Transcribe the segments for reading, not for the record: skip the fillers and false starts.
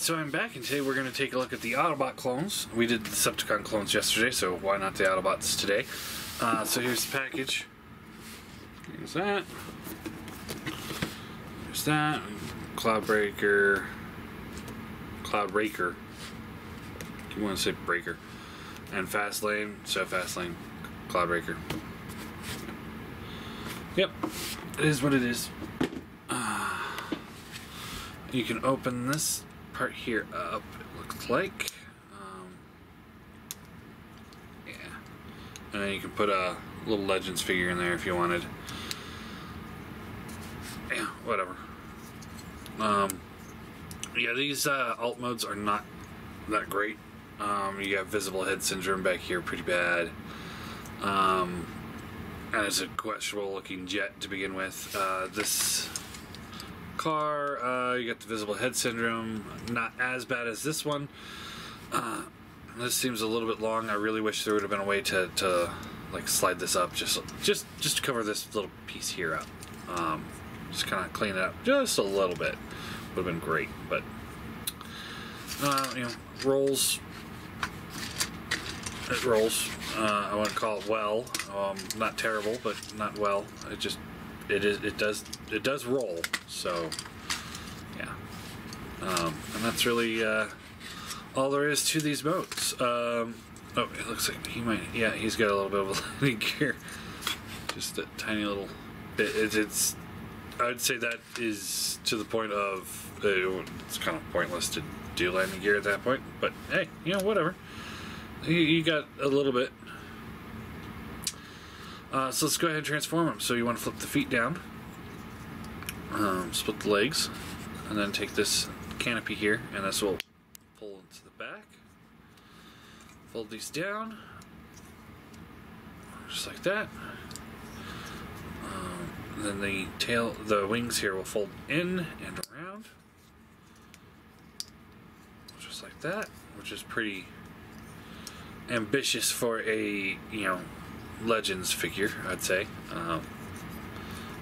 so I'm back, and today we're going to take a look at the Autobot clones. We did the Decepticon clones yesterday, so why not the Autobots today? So here's the package. Here's that. There's that. Cloudraker. You want to say Breaker. And Fastlane. So Fastlane. Cloudraker. Yep. It is what it is. You can open this part here up, it looks like. Yeah. And then you can put a little Legends figure in there if you wanted. Yeah, whatever. Yeah, these alt modes are not that great. You got visible head syndrome back here, pretty bad. And it's a questionable looking jet to begin with. This car, you got the visible head syndrome, not as bad as this one. This seems a little bit long. I really wish there would have been a way to like slide this up, just to cover this little piece here up. Just kind of clean it up just a little bit. Would have been great, but you know, rolls. It rolls. I wouldn't call it well. Not terrible, but not well. It does roll. So yeah, and that's really all there is to these modes. Oh, it looks like he might. Yeah, he's got a little bit of a landing gear. Just a tiny little bit. It's. I would say that is to the point of it's kind of pointless to do landing gear at that point. But hey, you know, whatever. You got a little bit. So let's go ahead and transform them. So you want to flip the feet down, split the legs, and then take this canopy here, and this will pull into the back. Fold these down, just like that. Then the wings here will fold in and around, just like that, which is pretty ambitious for a, you know, Legends figure, I'd say.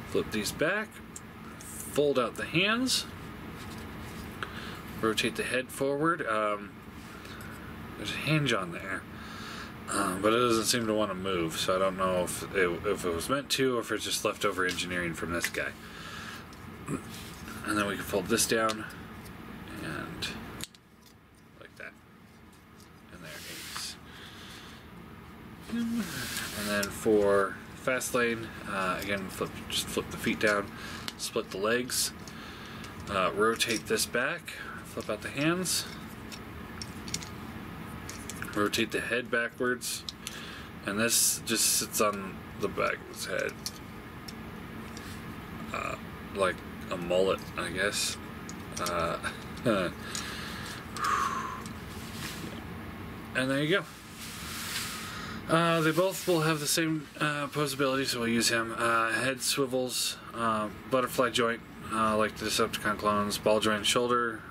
Flip these back, fold out the hands, rotate the head forward. There's a hinge on there, but it doesn't seem to want to move, so I don't know if it was meant to, or if it's just leftover engineering from this guy. And then we can fold this down, and like that. And there it is. And then for Fastlane, again, just flip the feet down, split the legs, rotate this back, flip out the hands, rotate the head backwards, and this just sits on the back of his head, like a mullet, I guess. And there you go. They both will have the same posability, so we'll use him. Head swivels, butterfly joint, like the Decepticon clones, ball joint shoulder,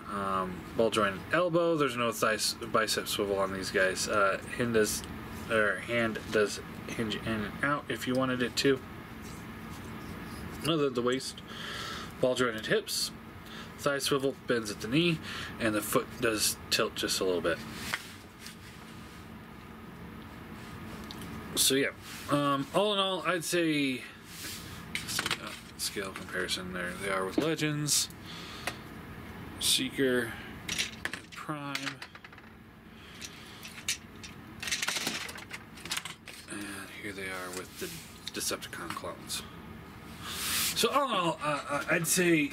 ball joint elbow. There's no bicep swivel on these guys. Hand does hinge in and out if you wanted it to. Other than the waist, ball jointed hips, thigh swivel, bends at the knee, and the foot does tilt just a little bit. So yeah, all in all, I'd say scale comparison. There they are with Legends, Seeker, Prime, and here they are with the Decepticon clones. So all in all, I'd say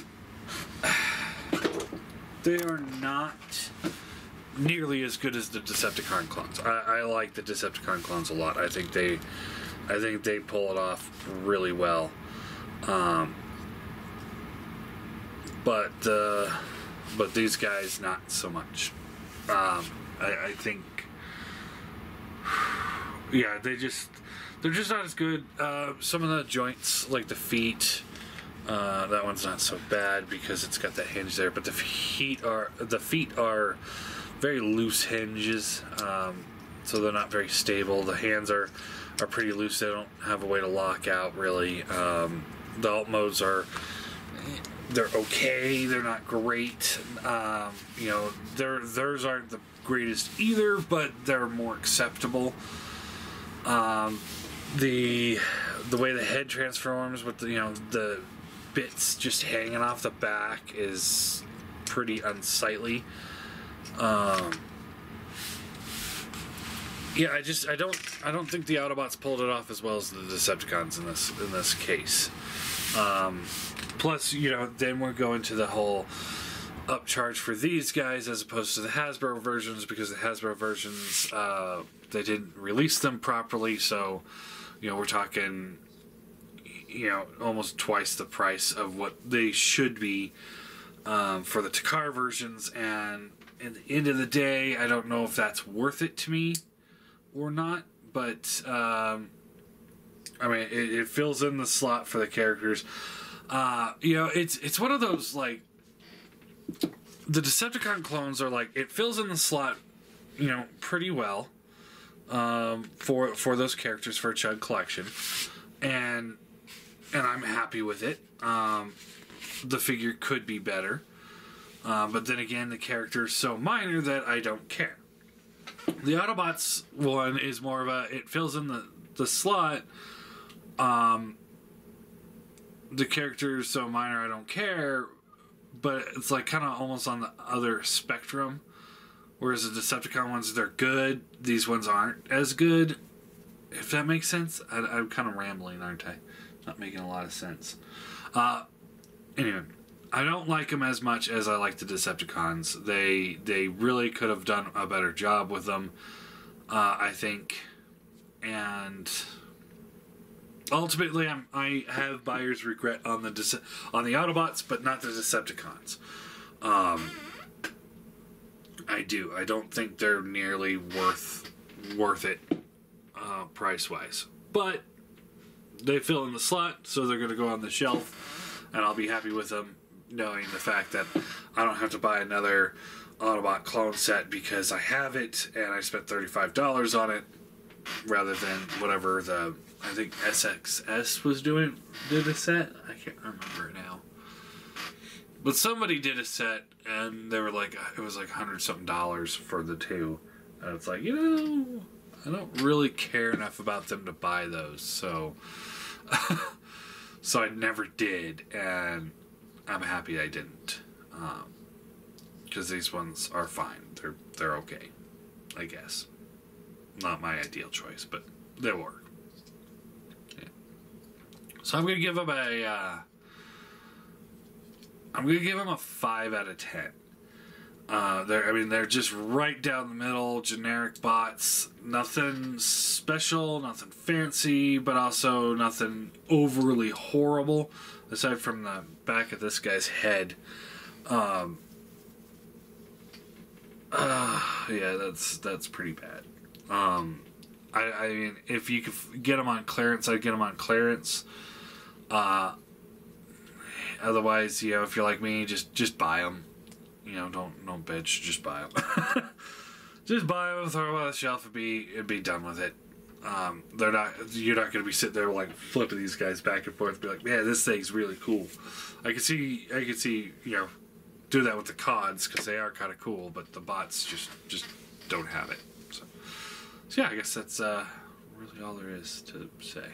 they are not nearly as good as the Decepticon clones. I like the Decepticon clones a lot. I think they pull it off really well. But these guys not so much. I think, yeah, they're just not as good. Some of the joints, like the feet, that one's not so bad because it's got that hinge there. But the feet are very loose hinges, so they're not very stable. The hands are pretty loose. They don't have a way to lock out really. The alt modes are they're okay. They're not great. You know, theirs aren't the greatest either, but they're more acceptable. The way the head transforms with the, you know, the bits just hanging off the back is pretty unsightly. Yeah, I don't think the Autobots pulled it off as well as the Decepticons in this case. Plus, you know, then we're going to the whole upcharge for these guys as opposed to the Hasbro versions, because the Hasbro versions they didn't release them properly, so you know, we're talking, you know, almost twice the price of what they should be for the Takara versions. And at the end of the day, I don't know if that's worth it to me or not, but I mean, it fills in the slot for the characters. You know, it's one of those, like, the Decepticon clones are like, it fills in the slot, you know, pretty well for those characters for a Chud collection, and I'm happy with it. The figure could be better, but then again, the character is so minor that I don't care. The Autobots one is more of a, it fills in the slot. The character is so minor I don't care, but it's like kind of almost on the other spectrum. Whereas the Decepticon ones, they're good. These ones aren't as good. If that makes sense. I'm kind of rambling, aren't I? Not making a lot of sense. Anyway, I don't like them as much as I like the Decepticons. They really could have done a better job with them, I think. And ultimately, I have buyer's regret on the Autobots, but not the Decepticons. I do. I don't think they're nearly worth it price wise, but they fill in the slot, so they're going to go on the shelf, and I'll be happy with them, knowing the fact that I don't have to buy another Autobot clone set because I have it and I spent $35 on it, rather than whatever I think SXS did a set. I can't remember it now. But somebody did a set, and they were like, it was like $100-something for the two. And it's like, you know, I don't really care enough about them to buy those, so so I never did, and I'm happy I didn't, because these ones are fine. They're okay, I guess. Not my ideal choice, but they work. Yeah. So I'm gonna give them a 5 out of 10. They're just right down the middle, generic bots. Nothing special, nothing fancy, but also nothing overly horrible, aside from the back of this guy's head. Yeah, that's pretty bad. I mean, if you could get them on clearance, I'd get them on clearance. Otherwise, you know, if you're like me, just buy them. You know, don't bitch. Just buy them. Just buy them, throw them on the shelf, and be done with it. You're not going to be sitting there like flipping these guys back and forth, and be like, man, this thing's really cool. I could see, you know, do that with the CODs because they are kind of cool, but the bots just don't have it. So yeah, I guess that's really all there is to say.